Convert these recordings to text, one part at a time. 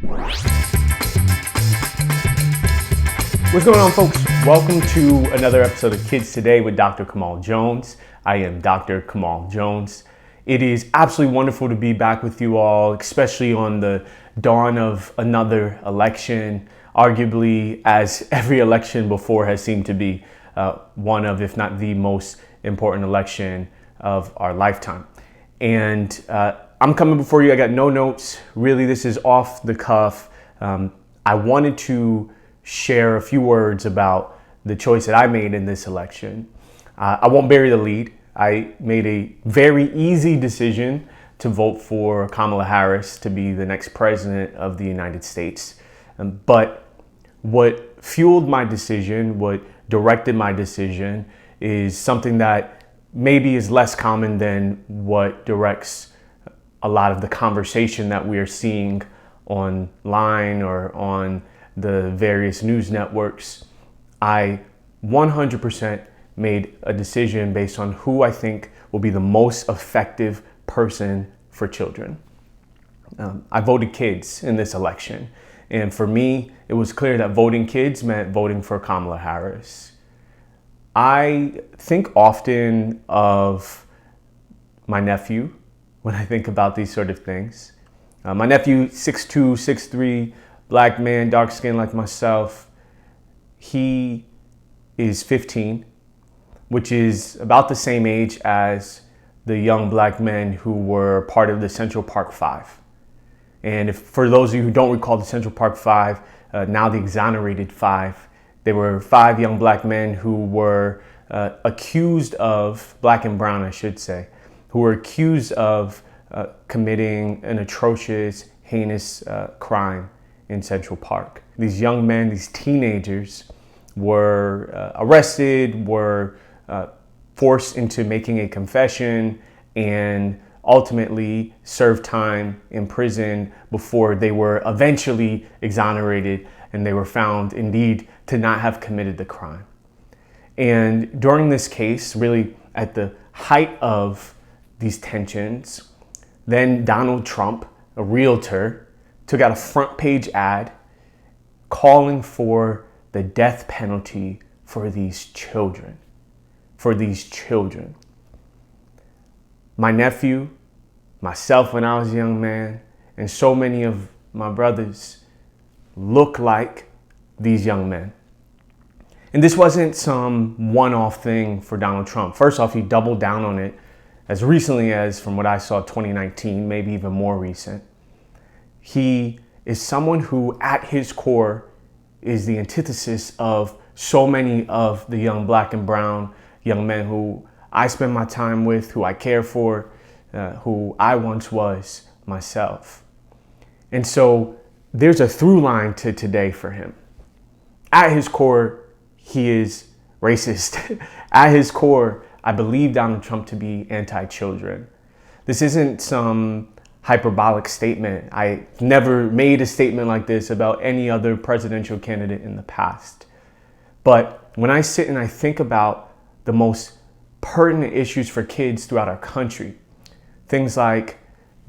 What's going on, folks? Welcome to another episode of Kids Today with Dr. Kamal Jones. I am Dr. Kamal Jones. It is absolutely wonderful to be back with you all, especially on the dawn of another election, arguably as every election before has seemed to be one of, if not the most important election of our lifetime. And I'm coming before you. I got no notes. Really, this is off the cuff. I wanted to share a few words about the choice that I made in this election. I won't bury the lead. I made a very easy decision to vote for Kamala Harris to be the next president of the United States. But what fueled my decision, what directed my decision, is something that maybe is less common than what directs a lot of the conversation that we are seeing online or on the various news networks. I 100% made a decision based on who I think will be the most effective person for children. I voted kids in this election. And for me, it was clear that voting kids meant voting for Kamala Harris. I think often of my nephew when I think about these sort of things. My nephew, 6'2", 6'3", black man, dark skin like myself. He is 15, which is about the same age as the young black men who were part of the Central Park Five. And for those of you who don't recall the Central Park Five, now the Exonerated Five, they were 5 young black men who were accused of, black and brown I should say, who were accused of committing an atrocious, heinous crime in Central Park. These young men, these teenagers, were arrested, were forced into making a confession, and ultimately served time in prison before they were eventually exonerated and they were found indeed to not have committed the crime. And during this case, really at the height of these tensions, then Donald Trump, a realtor, took out a front page ad calling for the death penalty for these children. My nephew, myself when I was a young man, and so many of my brothers look like these young men. And this wasn't some one-off thing for Donald Trump. First off, he doubled down on it as recently as, from what I saw, 2019, maybe even more recent. He is someone who, at his core, is the antithesis of so many of the young black and brown young men who I spend my time with, who I care for, who I once was myself. And so there's a through line to today for him. At his core, he is racist. At his core, I believe Donald Trump to be anti-children. This isn't some hyperbolic statement. I never made a statement like this about any other presidential candidate in the past. But when I sit and I think about the most pertinent issues for kids throughout our country, things like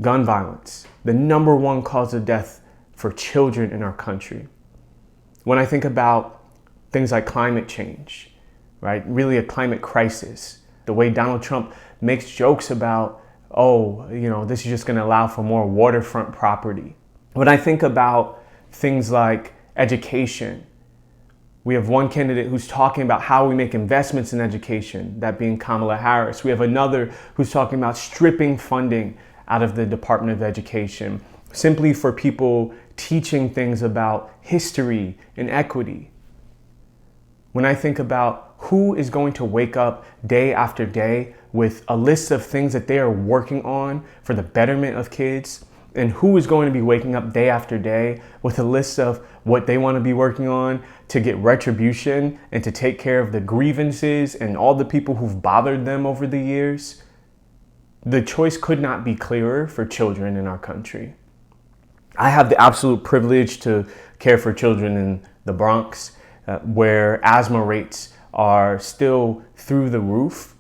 gun violence, the number one cause of death for children in our country. When I think about things like climate change, right? Really a climate crisis. The way Donald Trump makes jokes about, this is just going to allow for more waterfront property. When I think about things like education, we have one candidate who's talking about how we make investments in education, that being Kamala Harris. We have another who's talking about stripping funding out of the Department of Education, simply for people teaching things about history and equity. When I think about who is going to wake up day after day with a list of things that they are working on for the betterment of kids, and who is going to be waking up day after day with a list of what they want to be working on to get retribution and to take care of the grievances and all the people who've bothered them over the years, the choice could not be clearer for children in our country. I have the absolute privilege to care for children in the Bronx, where asthma rates are still through the roof.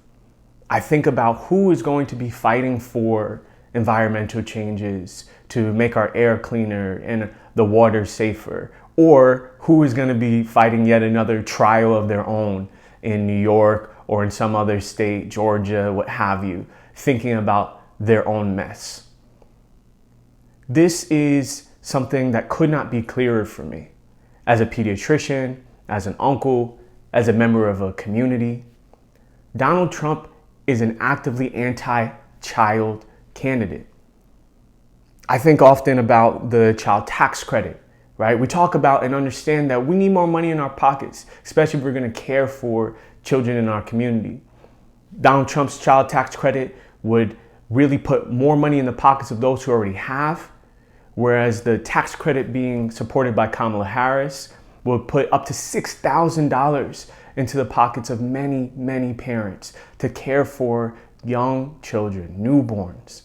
I think about who is going to be fighting for environmental changes to make our air cleaner and the water safer, or who is going to be fighting yet another trial of their own in New York or in some other state, Georgia, what have you, thinking about their own mess. This is something that could not be clearer for me as a pediatrician, as an uncle, as a member of a community. Donald Trump is an actively anti-child candidate. I think often about the child tax credit, right? We talk about and understand that we need more money in our pockets, especially if we're going to care for children in our community. Donald Trump's child tax credit would really put more money in the pockets of those who already have, whereas the tax credit being supported by Kamala Harris would put up to $6,000 into the pockets of many, many parents to care for young children, newborns.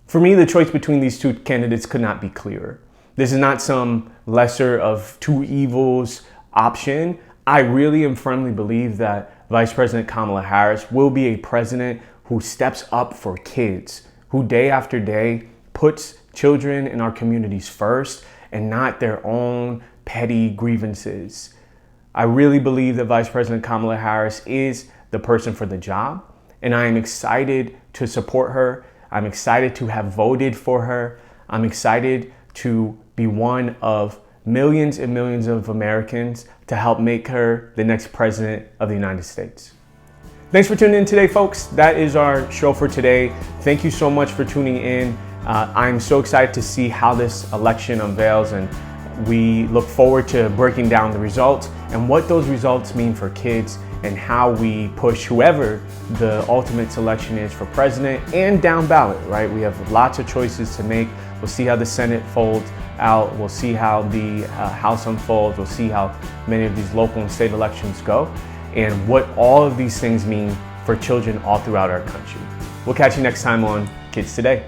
For me, the choice between these two candidates could not be clearer. This is not some lesser of two evils option. I really and firmly believe that Vice President Kamala Harris will be a president who steps up for kids, who day after day puts children in our communities first and not their own petty grievances. I really believe that Vice President Kamala Harris is the person for the job, and I am excited to support her. I'm excited to have voted for her. I'm excited to be one of millions and millions of Americans to help make her the next president of the United States. Thanks for tuning in today, folks. That is our show for today. Thank you so much for tuning in. I'm so excited to see how this election unveils, and we look forward to breaking down the results and what those results mean for kids and how we push whoever the ultimate selection is for president and down ballot, right? We have lots of choices to make. We'll see how the Senate folds out. We'll see how the House unfolds. We'll see how many of these local and state elections go and what all of these things mean for children all throughout our country. We'll catch you next time on Kids Today.